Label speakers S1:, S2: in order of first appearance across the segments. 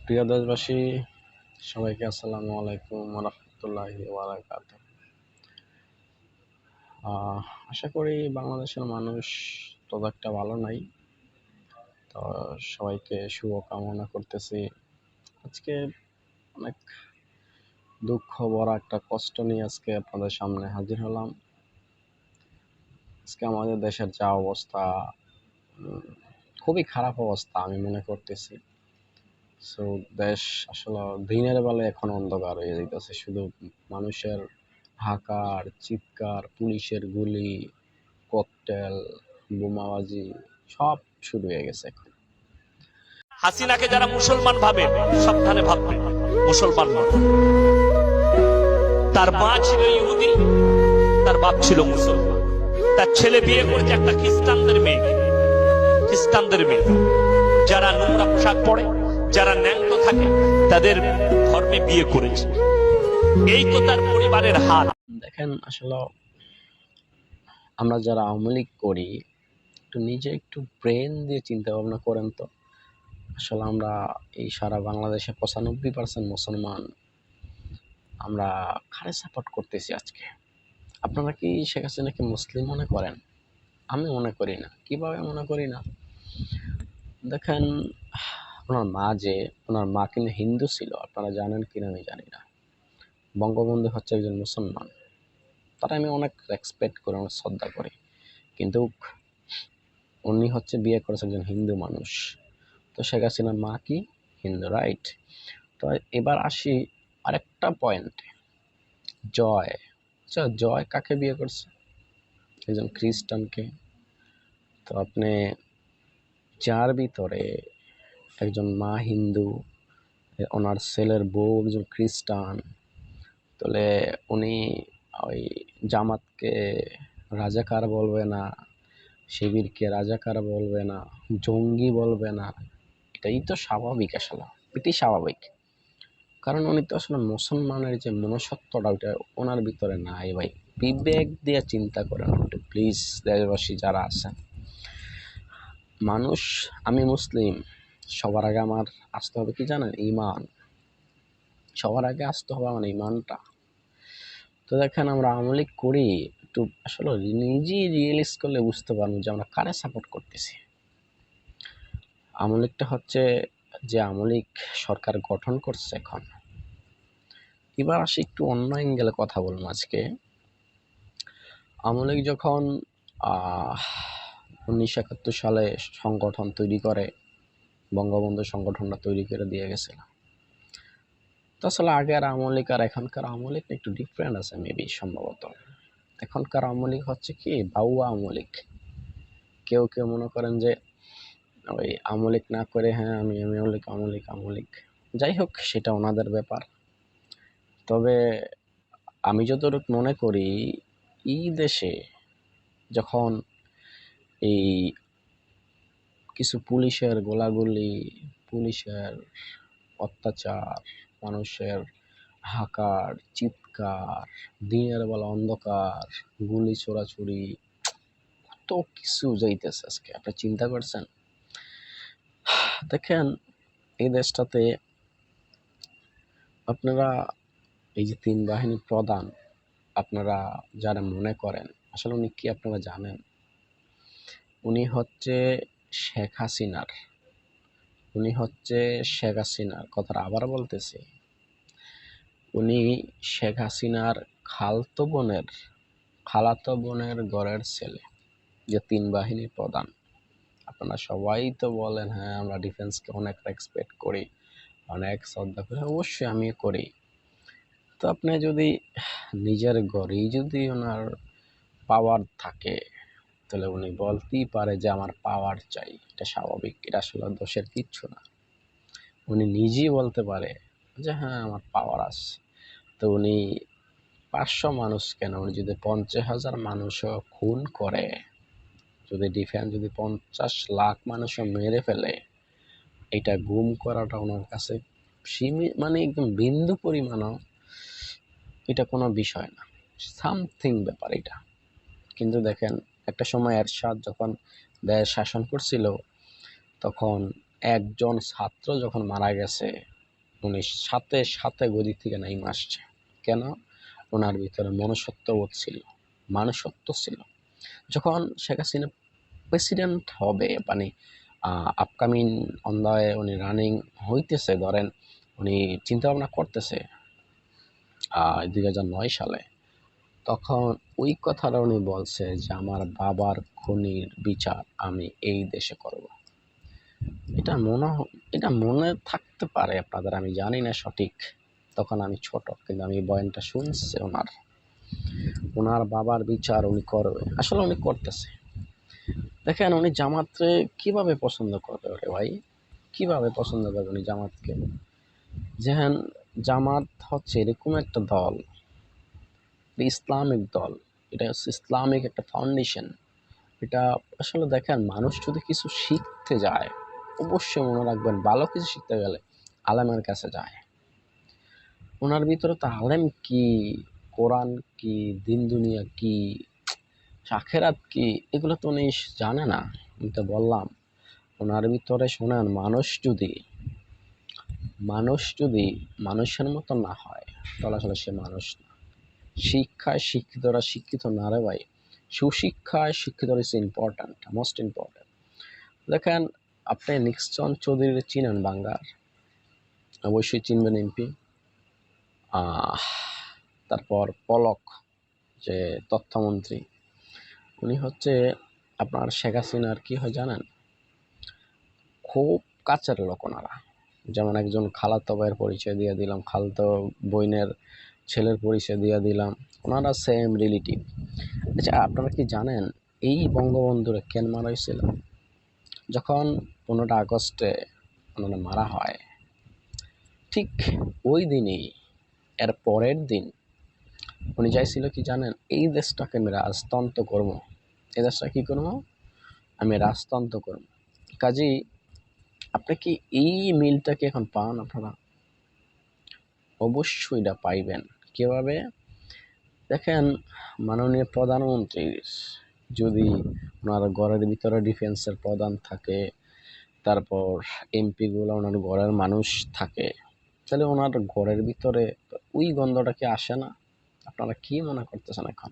S1: প্রিয় দেশবাসী, সবাইকে আসসালামু আলাইকুম রহমতুল্লাহি ওয়াবারাকাতুহু। আশা করি বাংলাদেশের মানুষ তত একটা ভালো নাই। তো সবাইকে শুভকামনা করতেছি। আজকে অনেক দুঃখ ভরা একটা কষ্ট নিয়ে আজকে আপনাদের সামনে হাজির হলাম। আজকে আমাদের দেশের যা অবস্থা, খুবই খারাপ অবস্থা আমি মনে করতেছি। সো দেশ আসলে দিনের বেলায় এখন অন্ধকার হয়ে যাইতেছে। শুধু মানুষের হাঁকার, চিৎকার, পুলিশের গুলি, ককটেল, বোমাবাজি সব শুরু হয়ে গেছে এখন।
S2: হাসিনাকে যারা মুসলমান ভাবে সাবধানে ভাববে, মুসলমান নয়। তার মা ছিল ইহুদি, তার বাপ ছিল মুসলমান। তার ছেলে বিয়ে করেছে একটা খ্রিস্টানদের মেয়ে। যারা নোংরা পোশাক পরে, যারা ন্যাংটো থাকে, তাদের ধর্মে বিয়ে করেছে। এই তো তার পরিবারের হাল।
S1: দেখেন, আসলে আমরা যারা আওয়ামী লীগ করি, একটু ব্রেন দিয়ে চিন্তা ভাবনা করেন তো। আসলে আমরা এই সারা বাংলাদেশে 95% মুসলমান, আমরা কারে সাপোর্ট করতেছি আজকে? আপনারা কি শেখ হাসিনাকে মুসলিম মনে করেন? আমি মনে করি না। কিভাবে মনে করি না? দেখেন, ওনার মা কিন্তু হিন্দু ছিল। আপনারা জানেন কিনা আমি জানি না। বঙ্গবন্ধু হচ্ছে একজন মুসলমান। তারা আমি অনেক রেসপেক্ট করি, অনেক শ্রদ্ধা করি, কিন্তু উনি হচ্ছে বিয়ে করেছে একজন হিন্দু মানুষ। তো শেখ হাসিনার মা কি হিন্দু, রাইট? তো এবার আসি আরেকটা পয়েন্টে। জয় আচ্ছা, জয় কাকে বিয়ে করছে? একজন খ্রিস্টানকে। তো আপনি যার ভিতরে একজন মা হিন্দু, ওনার ছেলের বউ একজন খ্রিস্টান, তাহলে উনি ওই জামাতকে রাজাকার বলবে না, শিবিরকে রাজাকার বলবে না, জঙ্গি বলবে না। এটাই তো স্বাভাবিক, আসলে এটাই স্বাভাবিক। কারণ উনি তো আসলে মুসলমানের যে মনুষ্যত্বটা ওটা ওনার ভিতরে নাই ভাই। বিবেক দিয়ে চিন্তা করেন একটু প্লিজ, দেশবাসী যারা আছেন। মানুষ, আমি মুসলিম, সবার আগে আমার আসতে হবে কি জানেন? ইমান। সবার আগে আসতে হবে আমার ইমানটা। তো দেখেন, আমরা আওয়ামী লীগ করি, একটু আসলে নিজেই রিয়েলাইজ করলে বুঝতে পারবো যে আমরা কারে সাপোর্ট করতেছি। আওয়ামী লীগটা হচ্ছে যে আওয়ামী লীগ সরকার গঠন করছে এখন। এবার আসি একটু অন্য অ্যাঙ্গেলে কথা বলবো আজকে। আওয়ামী লীগ যখন 1971 সালে সংগঠন তৈরি করে, বঙ্গবন্ধু সংগঠনটা তৈরি করে দিয়ে গেছিল। তো আসলে আগের আওয়ামী লীগ আর এখনকার আওয়ামী লীগ একটু ডিফারেন্ট আছে মেবি, সম্ভবত। এখনকার আওয়ামী লীগ হচ্ছে কি বাউয়া আওয়ামী লীগ। কেউ কেউ মনে করেন যে ওই আওয়ামী লীগ না করে, হ্যাঁ আমি আওয়ামী লীগ, যাই হোক সেটা ওনাদের ব্যাপার। তবে আমি যতটুকু মনে করি, এই দেশে যখন এই কিছু পুলিশের গোলাগুলি, পুলিশের অত্যাচার, মানুষের হাঁকার, চিৎকার, দিনের বেলা অন্ধকার, গুলি ছোড়াছুড়ি, কত কিছু যাইতেছে আজকে, আপনি চিন্তা করছেন? দেখেন, এই দেশটাতে আপনারা এই যে 3 বাহিনীর প্রধান, আপনারা যারা মনে করেন, আসলে উনি কি আপনারা জানেন? উনি হচ্ছে শেখ হাসিনার কথাটা আবার বলতেছি। উনি শেখ হাসিনার খালাতো বোনের ঘরের ছেলে, যে 3 বাহিনীর প্রধান। আপনারা সবাই তো বলেন হ্যাঁ আমরা ডিফেন্সকে অনেক রেসপেক্ট করি, অনেক শ্রদ্ধা করি। অবশ্যই আমিও করি। তো আপনি যদি নিজের ঘরেই যদি ওনার পাওয়ার থাকে, তাহলে উনি বলতেই পারে যে আমার পাওয়ার চাই। এটা স্বাভাবিক, এটা আসলে দোষের কিচ্ছু না। উনি নিজেই বলতে পারে যে হ্যাঁ আমার পাওয়ার আছে। তো উনি 500 মানুষ কেন, উনি যদি 50,000 মানুষও খুন করে, যদি ডিফেন্স যদি 50 লাখ মানুষও মেরে ফেলে, এটা গুম করাটা ওনার কাছে মানে একদম বিন্দু পরিমাণও এটা কোনো বিষয় না, সামথিং ব্যাপার এটা। কিন্তু দেখেন, একটা সময় এরশাদ যখন দেশ শাসন করছিল, তখন একজন ছাত্র যখন মারা গেছে, উনি সাথে সাথে গদি থেকে নাইমা আসছে। কেন? ওনার ভিতরে মনুষ্যত্ববোধ ছিল, মানুষত্ব ছিল। যখন শেখ হাসিনা প্রেসিডেন্ট হবে, মানে আপকামিং অন্দায় উনি রানিং হইতেছে, ধরেন উনি চিন্তা ভাবনা করতেছে 2009 সালে, তখন ওই কথাটা উনি বলছে যে আমার বাবার খুনির বিচার আমি এই দেশে করব। এটা মনে থাকতে পারে আপনাদের, আমি জানি না সঠিক, তখন আমি ছোট, কিন্তু আমি বয়ানটা শুনছি ওনার বাবার বিচার উনি করবে, আসলে উনি করতেছে। দেখেন উনি জামাতরে কিভাবে পছন্দ করবে রে ভাই, কিভাবে পছন্দ করবে উনি জামাতকে? যেহেন জামাত হচ্ছে এরকম একটা দল, ইসলামিক দল, এটা হচ্ছে ইসলামিক একটা ফাউন্ডেশন। এটা আসলে দেখেন, মানুষ যদি কিছু শিখতে যায়, অবশ্যই মনে রাখবেন ভালো কিছু শিখতে গেলে আলেমের কাছে যায়। ওনার ভিতরে তো আলেম কি, কোরআন কি, দিন দুনিয়া কি, আখেরাত কি, এগুলো তো উনি জানে না। আমি তো বললাম ওনার ভিতরে, শোনেন, মানুষ যদি মানুষের মতো না হয় তাহলে আসলে সে মানুষ না। শিক্ষায় শিক্ষিতরা শিক্ষিত না রে ভাই, সুশিক্ষায় শিক্ষিতরা ইজ ইম্পর্ট্যান্ট, মোস্ট ইম্পর্ট্যান্ট। দেখেন আপনি নিক্সন চৌধুরী চিনেন বাংলার? অবশ্যই চিনবেন, এমপি। তারপর পলক, যে তথ্যমন্ত্রী, উনি হচ্ছে আপনার শেখ হাসিনার কি হয় জানেন, খুব কাছের লোক ওনারা। যেমন একজন খালাতো ভাইয়ের পরিচয় দিয়ে দিলাম, খালাতো বোনের ছেলের পরিচয় দিয়ে দিলাম, ওনারা সেম রিলেটিভ। আচ্ছা, আপনারা কি জানেন এই বঙ্গবন্ধুরে কেন মারা হয়েছিল? যখন 15 আগস্টে ওনারা মারা হয়, ঠিক ওই দিনই, এর পরের দিন উনি চাইছিল কি জানেন, এই দেশটাকে আমি রাজতন্ত্র করবো, এই দেশটা কি করবো, আমি রাজতন্ত্র করবো। কাজেই আপনি কি এই মিলটা কি এখন পান আপনারা? অবশ্যই এটা পাইবেন। কিভাবে? দেখেন, মাননীয় প্রধানমন্ত্রীর যদি ওনার ঘরের ভিতরে ডিফেন্সের প্রধান থাকে, তারপর এমপিগুলো ওনার ঘরের মানুষ থাকে, তাহলে ওনার ঘরের ভিতরে ওই গন্ধটা কি আসে না? আপনারা কি মনে করতেছেন এখন?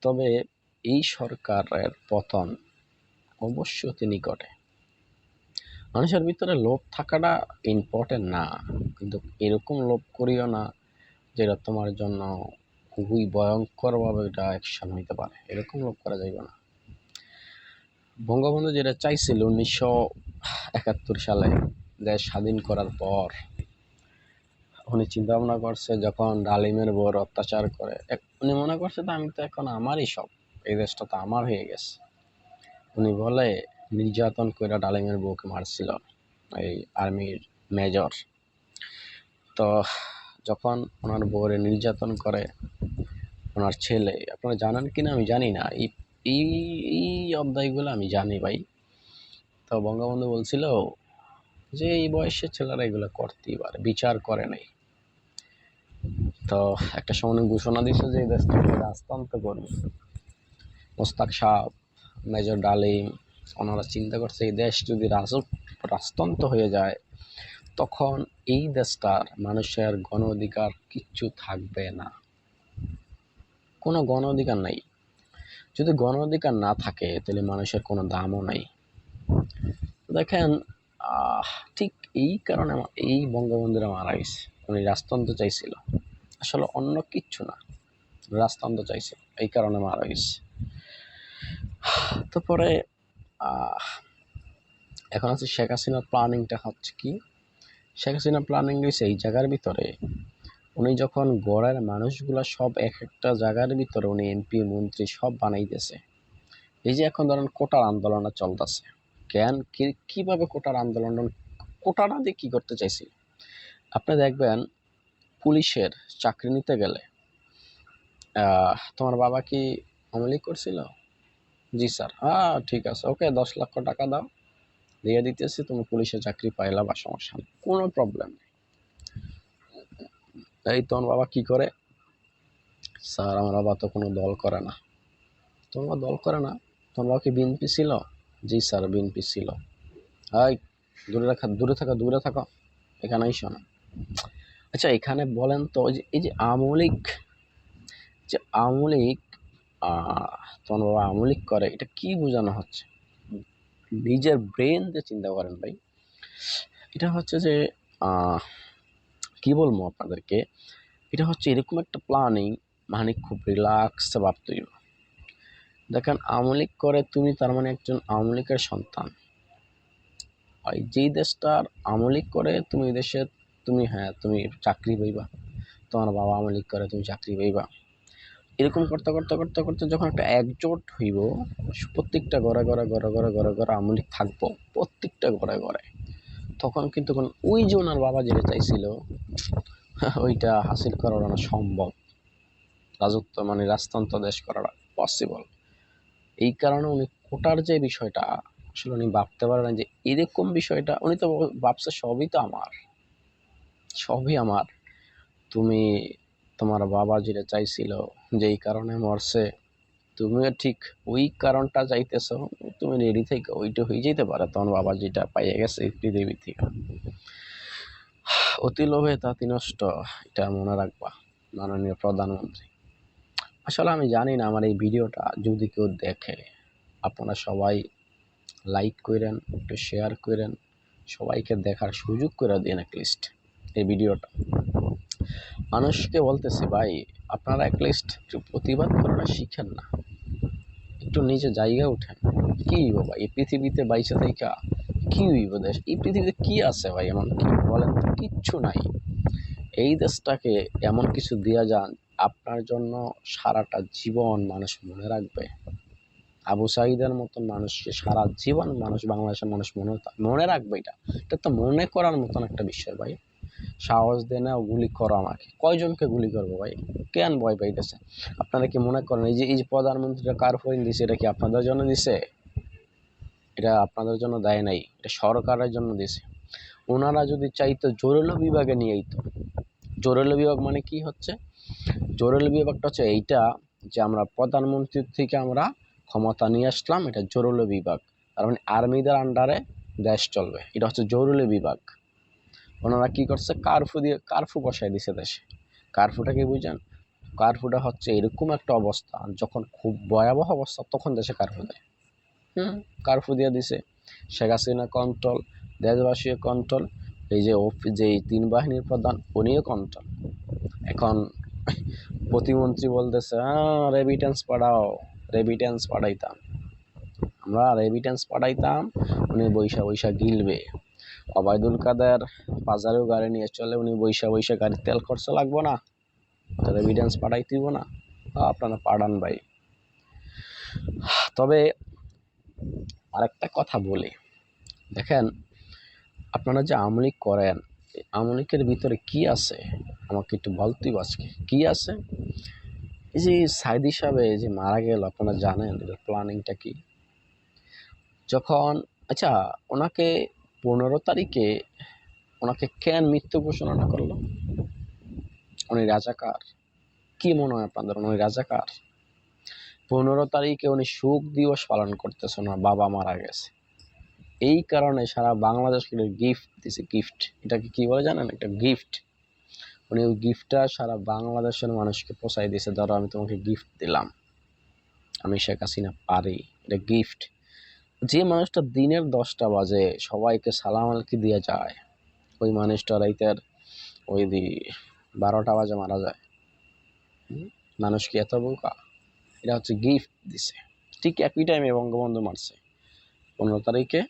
S1: তবে এই সরকারের পতন অবশ্যই অতি নিকটে। মানুষের ভিতরে লোভ থাকাটা ইম্পর্টেন্ট না, কিন্তু এরকম লোভ করিও না যেটা তোমার জন্য খুবই ভয়ঙ্করভাবে এটা অ্যাকশন হইতে পারে, এরকম লোভ করা যাইবে না। বঙ্গবন্ধু যেটা চাইছিল 1971 সালে দেশ স্বাধীন করার পর, উনি চিন্তা ভাবনা করছে যখন ডালিমের বউর অত্যাচার করে, উনি মনে করছে তো আমি তো এখন আমারই সব, এই দেশটা তো আমার হয়ে গেছে। উনি বলে নির্যাতন করে ডালিমের বউকে মারছিল এই আর্মির মেজর। তো যখন ওনার বউরে নির্যাতন করে ওনার ছেলে, আপনারা জানেন কিনা আমি জানি না, এই এই এই অধ্যায়গুলো আমি জানি ভাই। তো বঙ্গবন্ধু বলছিল যে এই বয়সের ছেলেরা এগুলো করতেই পারে, বিচার করে নাই। তো একটা সময় ঘোষণা দিছে যে এই দেশটাকে রাজতন্ত্র করবে। মোস্তাক সাহ, মেজর ডালিম, ওনারা চিন্তা করছে এই দেশ যদি রাজতন্ত্র হয়ে যায় তখন এই দেশটার মানুষের গণ অধিকার কিচ্ছু থাকবে না, কোনো গণ অধিকার নাই। যদি গণ অধিকার না থাকে তাহলে মানুষের কোনো দামও নাই। দেখেন ঠিক এই কারণে এই বঙ্গবন্ধুরা মারা গেছে। উনি রাজতন্ত্র চাইছিল, আসলে অন্য কিচ্ছু না, রাজতন্ত্র চাইছে, এই কারণে মারা গেছে। তারপরে এখন আছে শেখ হাসিনার প্ল্যানিংটা হচ্ছে কি, শেখ হাসিনার প্ল্যানিং হয়েছে এই জায়গার ভিতরে উনি যখন গড়ের মানুষগুলা সব এক একটা জায়গার ভিতরে উনি এমপি মন্ত্রী সব বানাইতেছে। এই যে এখন ধরেন কোটার আন্দোলনটা চলতেছে, কেন কিভাবে কোটার আন্দোলন, কোটাটা দিয়ে কি করতে চাইছি? আপনি দেখবেন পুলিশের চাকরি নিতে গেলে, তোমার বাবা কি আওয়ামী লীগ করছিল? জি স্যার। হ্যাঁ ঠিক আছে, ওকে 10 লক্ষ টাকা দাও, দিয়ে দিতেছি, তুমি পুলিশের চাকরি পাইলা, বা সমস্যা নেই, কোনো প্রবলেম নেই। এই তোমার বাবা কি করে? স্যার আমার বাবা তো কোনো দল করে না। তোমার বাবা দল করে না? তোমার বাবা কি বিএনপি ছিল? জি স্যার বিএনপি ছিল। হাই, দূরে থাকো, এখানে আইসো না। আচ্ছা, এখানে বলেন তো, এই যে আওয়ামী লীগ তোমার বাবা আওয়ামী লীগ করে, এটা কি বোঝানো হচ্ছে? নিজের ব্রেন দিয়ে চিন্তা করেন ভাই। এটা হচ্ছে যে আহ, কি বলবো আপনাদেরকে, এটা হচ্ছে এরকম একটা প্ল্যানিং, মানে খুব রিল্যাক্স ভাবতে হইব। দেখেন, আওয়ামী লীগ করে তুমি, তার মানে একজন আওয়ামী লীগের সন্তান। আর যেই দেশটার আওয়ামী লীগ করে, তুমি ওই দেশে তুমি চাকরি পাইবা। তোমার বাবা আওয়ামী লীগ করে, তুমি চাকরি পাইবা। এরকম করতে করতে করতে করতে যখন একটা একজোট হইব, প্রত্যেকটা ঘরে আওয়ামী লীগ থাকবো, প্রত্যেকটা ঘরে, তখন কিন্তু ওই যে ওনার বাবা যেটা চাইছিল ওইটা হাসিল করানো সম্ভব। রাজত্ব মানে রাজতন্ত্র দেশ করা পসিবল। এই কারণে উনি কোটার যে বিষয়টা, আসলে উনি ভাবতে পারেন যে এরকম বিষয়টা, উনি তো ভাবছে সবই আমার। তুমি, তোমার বাবা যেটা চাইছিল, যেই কারণে মরছে, তুমিও ঠিক ওই কারণটা চাইতেছো। তুমি রেডি থেকে ওইটা হয়ে যেতে পারে তোমার বাবা যেটা পাইয়ে গেছে এই পৃথিবী থেকে। অতি লোভে তাঁতি নষ্ট, এটা মনে রাখবা মাননীয় প্রধানমন্ত্রী। আসলে আমি জানি না আমার এই ভিডিওটা যদি কেউ দেখে, আপনারা সবাই লাইক করেন, একটু শেয়ার করেন, সবাইকে দেখার সুযোগ করে দিন অ্যাটলিস্ট এই ভিডিওটা। মানুষকে বলতেছি ভাই, আপনারা অ্যাটলিস্ট একটু প্রতিবাদ করাটা শিখেন না, একটু নিজে জায়গায় উঠেন। কি বাবা এই পৃথিবীতে বাইসে থাইকা কি হইব? দেশ এই পৃথিবীতে কি আছে ভাই এমন? কি বলেন তো? কিচ্ছু নাই। এই দেশটাকে এমন কিছু দিয়া যান, আপনার জন্য সারাটা জীবন মানুষ মনে রাখবে। আবু সাঈদের মতন মানুষকে সারা জীবন বাংলাদেশের মানুষ মনে রাখবে। এটা তো মনে করার মতন একটা বিষয় ভাই। সাহস দেয় না গুলি করো আমাকে, কয়জনকে গুলি করবো ভাই? কেন ভয় পাইতেছে? আপনারা কি মনে করেন এই যে প্রধানমন্ত্রীরা কার ফইন দিছে, এটা কি আপনাদের জন্য দিছে? এটা আপনাদের জন্য দেয় নাই, এটা সরকারের জন্য দিছে। ওনারা যদি চাইতো জরুরি বিভাগে নিয়ে আইতো। জরুরি বিভাগ মানে কি হচ্ছে? জরুরি বিভাগটা হচ্ছে এইটা, যে আমরা প্রধানমন্ত্রীর থেকে আমরা ক্ষমতা নিয়ে আসলাম, এটা জরুরি বিভাগ। তার মানে আর্মিদের আন্ডারে দেশ চলবে, এটা হচ্ছে জরুরি বিভাগ। ওনারা কি করছে? কারফু বসায় দিছে দেশে। কারফুটা কি বুঝেন? কারফুটা হচ্ছে এরকম একটা অবস্থা, যখন খুব ভয়াবহ অবস্থা তখন দেশে কারফু দেয়। কারফু দিয়ে দিছে। শেখ হাসিনা কন্ট্রোল, দেশবাসীও কন্ট্রোল, এই যে তিন বাহিনীর প্রধান উনিও কন্ট্রোল। এখন প্রতিমন্ত্রী বলতেছে রেমিটেন্স পাঠাইতাম, আমরা রেমিটেন্স পাঠাইতাম, উনি বৈশা গিলবে। অবায়দুল কাদের বাজারেও গাড়ি নিয়ে চলে, উনি বৈশা গাড়ির তেল খরচ লাগবো না, রেমিটেন্স পাঠাইতেইব না। আপনারা পাঠান ভাই। তবে আরেকটা কথা বলি, দেখেন, আপনারা যে আওয়ামী লীগ করেন, আওয়ামী লীগের ভিতরে কি আছে আমাকে একটু বলতেই, আজকে কি আছে? এই যে সাইদি সাহেব যে মারা গেল, আপনারা জানেন এটার প্ল্যানিংটা কি? যখন, আচ্ছা, ওনাকে 15 তারিখে ওনাকে কেন মৃত্যু ঘোষণা করলো? উনি রাজাকার? কি মনে হয় আপনাদের, উনি রাজাকার? 15 তারিখে উনি শোক দিবস পালন করতেছে, ওনার বাবা মারা গেছে। এই কারণে সারা বাংলাদেশকে গিফট দিছে, গিফট। এটাকে কি বলে জানেন? একটা গিফট। উনি ওই গিফটটা সারা বাংলাদেশের মানুষকে পৌঁছাই দিয়েছে, ধরো আমি তোমাকে গিফট দিলাম, আমি শেখ হাসিনা পারি, এটা গিফট। যে মানুষটা দিনের 10টা বাজে সবাইকে সালাম আলকি দিয়ে যায়, ওই মানুষটা রাইতের ওই 12টা বাজে মারা যায়। মানুষ কি এত বোকা? এটা হচ্ছে গিফট দিছে। ঠিক একই টাইমে বঙ্গবন্ধু মারছে, 15 তারিখে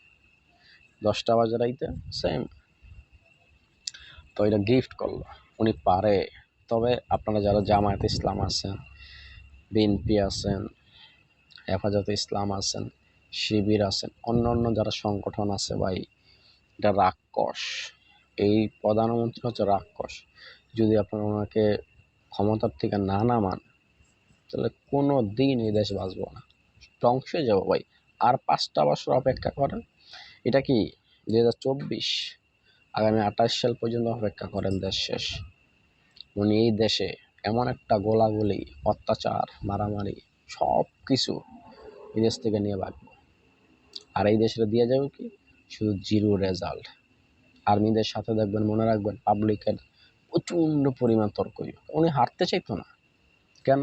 S1: 10টা বাজে রাইতে, সেম। তো এটা গিফট করলো, উনি পারে। তবে আপনারা যারা জামায়াত ইসলাম আছেন, বিএনপি আছেন, হেফাজতে ইসলাম আছেন, শিবির আছেন, অন্য যারা সংগঠন আছে ভাই, এটা রাক্ষস। এই প্রধানমন্ত্রী হচ্ছে রাক্ষস। যদি আপনারা ওনাকে ক্ষমতার থেকে না নামান, তাহলে কোনো দিন এই দেশ বাঁচবো না, ধ্বংস হয়ে যাবো ভাই। আর 5টা বছর অপেক্ষা করেন। এটা কি 2024? আগামী 28 সাল পর্যন্ত অপেক্ষা করেন, দেশ শেষ। উনি এই দেশে এমন একটা গোলাগুলি, অত্যাচার, মারামারি সব কিছু এই দেশ থেকে নিয়ে ভাগবো। আর এই দেশটা দিয়ে যাবে কি? শুধু জিরো রেজাল্ট। আর্মিদের সাথে দেখবেন, মনে রাখবেন, পাবলিকের প্রচণ্ড পরিমাণ তর্ক। উনি হারতে চাইতো না কেন?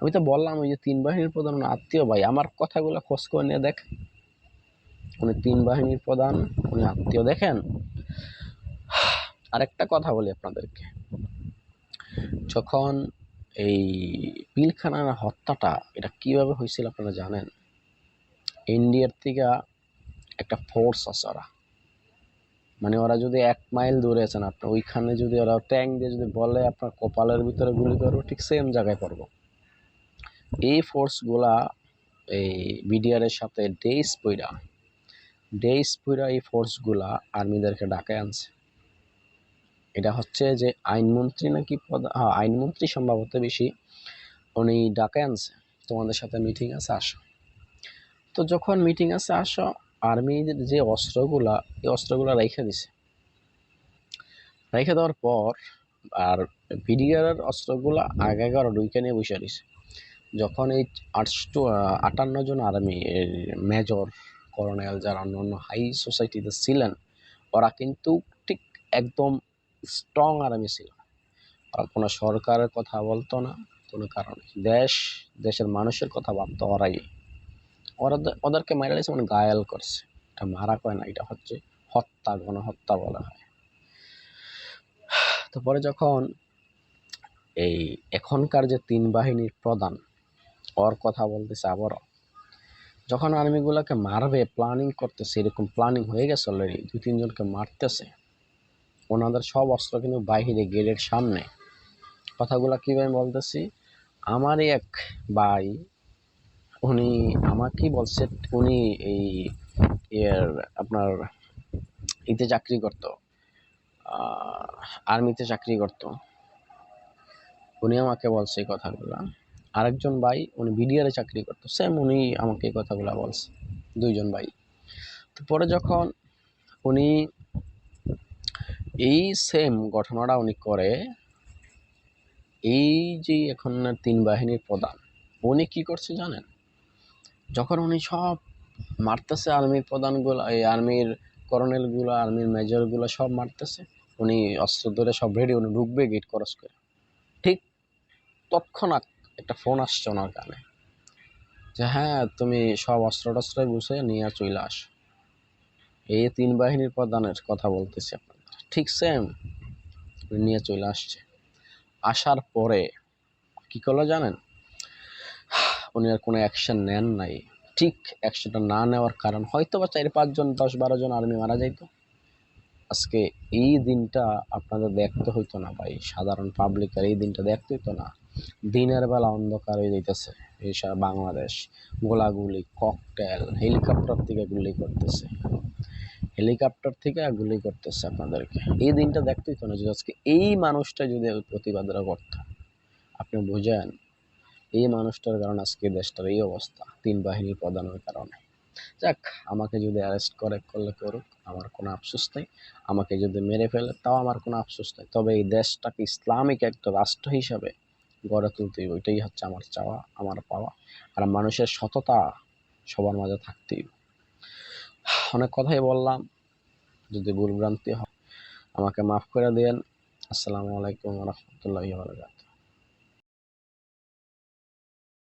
S1: আমি তো বললাম, ওই যে 3 বাহিনীর প্রধান আত্মীয় ভাই, আমার কথাগুলো খোঁজ করে নিয়ে দেখ। উনি 3 বাহিনীর প্রধান, উনি আত্মীয়। দেখেন, আরেকটা কথা বলি আপনাদেরকে, যখন এই পিলখানার হত্যাটা এটা কিভাবে হয়েছিল আপনারা জানেন? ইন্ডিয়ার থেকে একটা ফোর্স আছে, মানে ওরা যদি 1 মাইল দূরে আছেন আপনার, ওইখানে যদি ওরা ট্যাঙ্ক দিয়ে যদি বলে আপনার কপালের ভিতরে গুলি করবো, ঠিক সেম জায়গায় পড়বো। এই ফোর্সগুলা এই বিডিআর এর সাথে ডেইস পইরা এই ফোর্সগুলা আর্মিদেরকে ডাকায় আনছে। এটা হচ্ছে যে আইনমন্ত্রী নাকি আইনমন্ত্রী সম্ভবত বেশি, উনি ডাকায় আনছে, তোমাদের সাথে মিটিং আছে আসো। তো যখন মিটিং আছে আসো, আর্মির যে অস্ত্রগুলা, এই অস্ত্রগুলা রেখে দিছে। রেখে দেওয়ার পর আর বিডিআর অস্ত্রগুলা আগে ঢুকে নিয়ে বসে দিছে। যখন এই 58 জন আর্মি মেজর কর্নেল যারা অন্য হাই সোসাইটিতে ছিলেন, ওরা কিন্তু ঠিক একদম স্ট্রং আর্মি ছিল। ওরা কোনো সরকারের কথা বলতো না কোনো কারণে, দেশের মানুষের কথা ভাবতো ওরাই। ওদেরকে মারা দিয়েছে, মানে ঘায়াল করছে। এটা মারা কয় না, এটা হচ্ছে হত্যা, গণহত্যা বলা হয়। তারপরে যখন এই এখনকার যে 3 বাহিনীর প্রধান, ওর কথা বলতেছে আবারও, যখন আর্মিগুলোকে মারবে প্ল্যানিং করতেছে, এরকম প্ল্যানিং হয়ে গেছে অলরেডি, 2-3 জনকে মারতেছে, ওনাদের সব অস্ত্র কিন্তু বাহিরে গেটের সামনে। কথাগুলো কিভাবে বলতেছি, আমারই এক ভাই, উনি আমাকে বলছে, উনি এই আপনার ইতে চাকরি করত, আর্মিতে চাকরি করত। উনি আমাকে বলছে এই কথাগুলা। আরেকজন ভাই, উনি বিডিআরে চাকরি করতো, সেম উনি আমাকে এই কথাগুলা বলছে, 2 জন ভাই। তো পরে যখন উনি এই সেম ঘটনাটা উনি করে, এই যে এখন 3 বাহিনীর প্রধান, উনি কি করছে জানেন? যখন উনি সব মারতেছে আর্মির প্রধানগুলো, এই আর্মির কর্নেলগুলো, আর্মির মেজরগুলো সব মারতেছে, উনি অস্ত্র ধরে সব রেডি, উনি ঢুকবে গেট ক্রস করে, ঠিক তৎক্ষণাৎ একটা ফোন আসছে ওনার কানে যে হ্যাঁ, তুমি সব অস্ত্র টস্ত্র গুছিয়ে নিয়ে চলে আস। এই 3 বাহিনীর প্রধানের কথা বলতেছি আপনাদের, ঠিক সেম নিয়ে চলে আসছে। আসার পরে কি করলো জানেন? উনি আর কোনো অ্যাকশন নেন নাই। ঠিক অ্যাকশনটা না নেওয়ার কারণ হয়তো বা 4-5 জন 10-12 জন আর্মি মারা যাইতো। আজকে এই দিনটা আপনাদের দেখতে হইতো না ভাই, সাধারণ পাবলিকের এই দিনটা দেখতে হইতো না। দিনের বেলা অন্ধকার হয়ে যাইতেছে এই সারা বাংলাদেশ, গোলাগুলি, ককটেল, হেলিকপ্টার থেকে গুলি করতেছে আপনাদেরকে। এই দিনটা দেখতে হইতো না, যে আজকে এই মানুষটা যদি প্রতিবাদটা করতো। আপনি বুঝেন, এই মানুষটার কারণে আজকে দেশটার এই অবস্থা, 3 বাহিনীর প্রধানের কারণে। যাক, আমাকে যদি অ্যারেস্ট করলে করুক, আমার কোনো আফসোস নেই। আমাকে যদি মেরে ফেলে, তাও আমার কোনো আফসোস নেই। তবে এই দেশটাকে ইসলামিক একটা রাষ্ট্র হিসাবে গড়ে তুলতে হবে, ওইটাই হচ্ছে আমার চাওয়া, আমার পাওয়া। আর মানুষের সততা সবার মাঝে থাকতেই। অনেক কথাই বললাম, যদি ভুলভ্রান্তি হয় আমাকে মাফ করে দিয়েন। আসসালামু আলাইকুম ওয়া রাহমাতুল্লাহি ওয়া বারাকাতুহু।